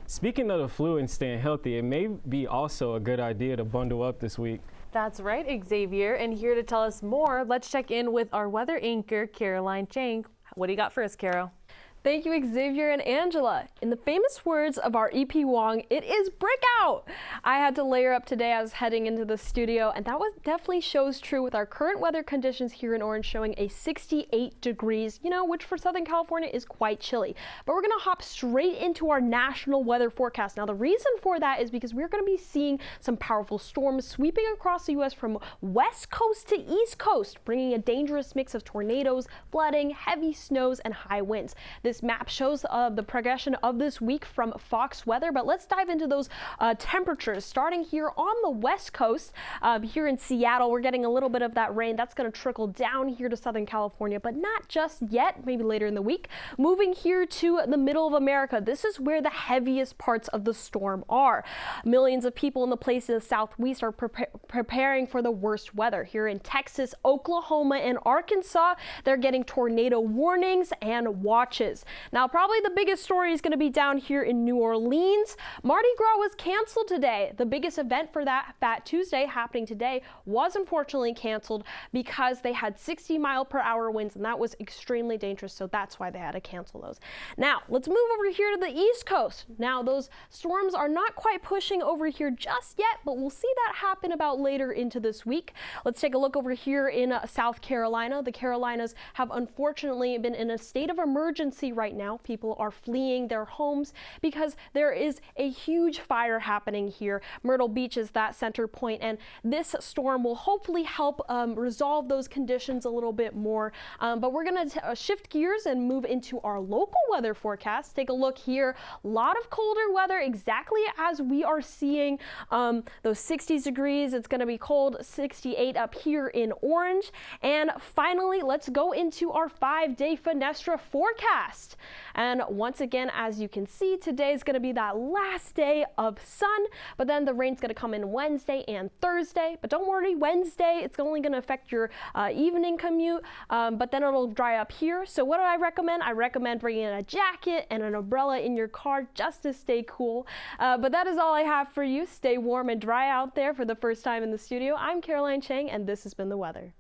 Speaking of the flu and staying healthy, it may be also a good idea to bundle up this week. That's right, Xavier. And here to tell us more, let's check in with our weather anchor, Caroline Chang. What do you got for us, Carol? Thank you, Xavier and Angela. In the famous words of our EP Wong, it is break out. I had to layer up today. I was heading into the studio, and that definitely shows true with our current weather conditions here in Orange showing a 68 degrees, which for Southern California is quite chilly. But we're going to hop straight into our national weather forecast. Now, the reason for that is because we're going to be seeing some powerful storms sweeping across the U.S. from west coast to east coast, bringing a dangerous mix of tornadoes, flooding, heavy snows, and high winds. This map shows the progression of this week from Fox Weather, but let's dive into those temperatures. Starting here on the west coast, here in Seattle, we're getting a little bit of that rain. That's going to trickle down here to Southern California, but not just yet, maybe later in the week. Moving here to the middle of America, this is where the heaviest parts of the storm are. Millions of people in the places in the southwest are preparing for the worst weather. Here in Texas, Oklahoma, and Arkansas, they're getting tornado warnings and watches. Now, probably the biggest story is going to be down here in New Orleans. Mardi Gras was canceled today. The biggest event for that Fat Tuesday happening today was unfortunately canceled because they had 60-mile-per-hour winds, and that was extremely dangerous, so that's why they had to cancel those. Now, let's move over here to the East Coast. Now, those storms are not quite pushing over here just yet, but we'll see that happen about later into this week. Let's take a look over here in South Carolina. The Carolinas have unfortunately been in a state of emergency right now. People are fleeing their homes because there is a huge fire happening here. Myrtle Beach is that center point, and this storm will hopefully help resolve those conditions a little bit more. But we're going to shift gears and move into our local weather forecast. Take a look here. A lot of colder weather, exactly as we are seeing those 60 degrees. It's going to be cold, 68 up here in Orange. And finally, let's go into our 5-day Fenestra forecast. And once again, as you can see, today is going to be that last day of sun, but then the rain's going to come in Wednesday and Thursday. But don't worry, Wednesday, it's only going to affect your evening commute, but then it'll dry up here. So what do I recommend? I recommend bringing in a jacket and an umbrella in your car just to stay cool. But that is all I have for you. Stay warm and dry out there for the first time in the studio. I'm Caroline Chang, and this has been the weather.